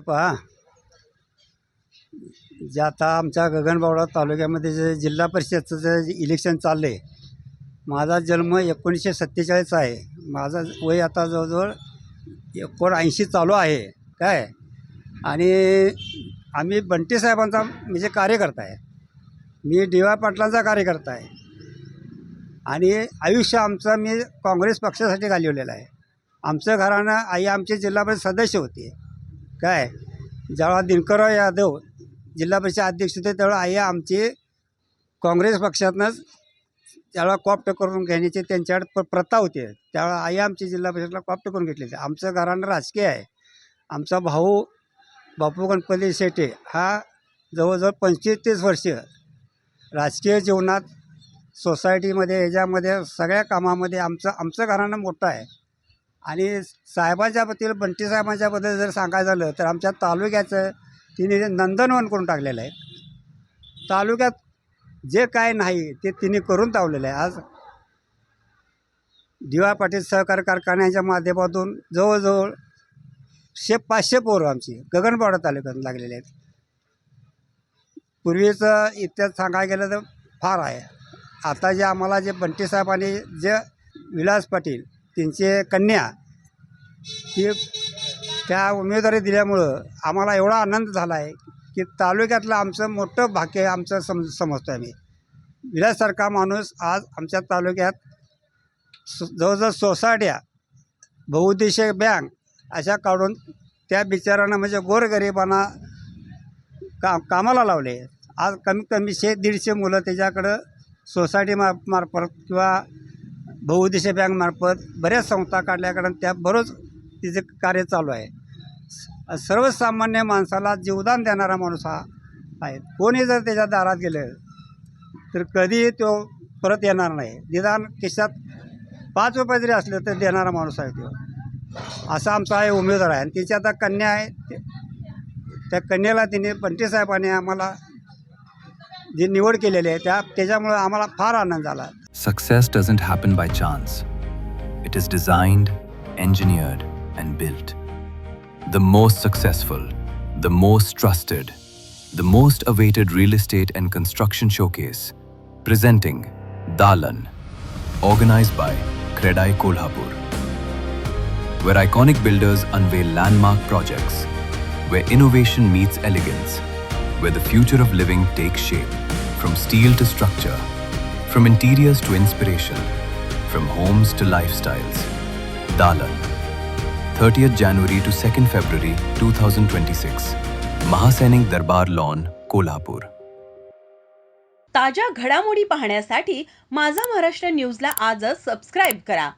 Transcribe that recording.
पहा, जे आता आमच्या गगनबावडा तालुक्यामध्ये जे जिल्हा परिषदचं जे इलेक्शन चाललं आहे, माझा जन्म 1947 आहे. माझं वय आता जवळजवळ 79 चालू आहे काय. आणि आम्ही बंटी साहेबांचा म्हणजे कार्यकर्ता आहे. मी डी वाय पाटलांचा कार्यकर्ता आहे. आणि आयुष्य आमचं मी काँग्रेस पक्षासाठी घालवलेलं आहे. आमचं घराणं आई आमचे जिल्हा परिषद सदस्य होते काय. जेव्हा दिनकरराव यादव जिल्हा परिषद अध्यक्ष होते त्यावेळेला आई आमची काँग्रेस पक्षातनंच त्यावेळेला कॉप्ट करून घेण्याची त्यांच्याकडे प्रथा होती. त्यावेळेला आई आमची जिल्हा परिषदला कॉप्ट करून घेतलेली. आमचं घराणं राजकीय आहे. आमचा भाऊ बापू गणपती शेटे हा जवळजवळ 25-30 वर्ष राजकीय जीवनात सोसायटीमध्ये ह्याच्यामध्ये सगळ्या कामामध्ये आमचं घराणं मोठं आहे. आणि साहेबांच्याबद्दल बंटी साहेबांच्याबद्दल जर सांगायचं झालं तर आमच्या तालुक्याचं तिने नंदनवन करून टाकलेलं आहे. तालुक्यात जे काय नाही ते तिने करून तावलेलं आहे. आज डी वाय पाटील सहकारी कारखान्याच्या माध्यमातून जवळजवळ 500 पोरं आमची गगनबावडा तालुक्यात लागलेले आहेत. पूर्वीचं इतिहास सांगायला गेलं तर फार आहे. आता जे आम्हाला जे बंटी साहेबांनी जे विलास पाटील त्यांचे कन्या ती त्या उमेदवारी दिल्यामुळं आम्हाला एवढा आनंद झाला आहे की तालुक्यातलं आमचं मोठं भाग्य आमचं समजतो आहे. मी विलाससारखा माणूस आज आमच्या तालुक्यात जवळजवळ सोसायट्या बहुउद्देशीय बँक अशा काढून त्या बिचारांना म्हणजे गोरगरिबांना कामाला लावले. आज कमीत कमी 100-150 मुलं त्याच्याकडं सोसायटी मार्फत किंवा बहुउद्देशीय बँक मार्फत बऱ्याच संस्था काढल्याकडं त्या बरोच तिचे कार्य चालू आहे. सर्वसामान्य माणसाला जीवदान देणारा माणूस हा आहे. कोणी जर त्याच्या दारात गेलं तर कधीही तो परत येणार नाही. निदान खिशात 5 रुपये जरी असले तर देणारा माणूस आहे तो. असा आमचा आहे उमेदवार आहे. आणि तिची आता कन्या आहे. त्या कन्याला तिने बंटी साहेबांनी आम्हाला जी निवड केलेली आहे त्याच्यामुळे आम्हाला फार आनंद झाला. Success doesn't happen by chance. It is designed, engineered, and built. The most successful, the most trusted, the most awaited real estate and construction showcase, presenting Dalan, organized by Credai Kolhapur, where iconic builders unveil landmark projects, where innovation meets elegance, where the future of living takes shape, from steel to structure, from interiors to inspiration, from homes to lifestyles. Dalan, 30th January to 2nd February 2026, Mahasainik Darbar Lawn, Kolhapur. ताज्या घडामोडी पाहण्यासाठी माझा महाराष्ट्र न्यूजला आजच subscribe करा.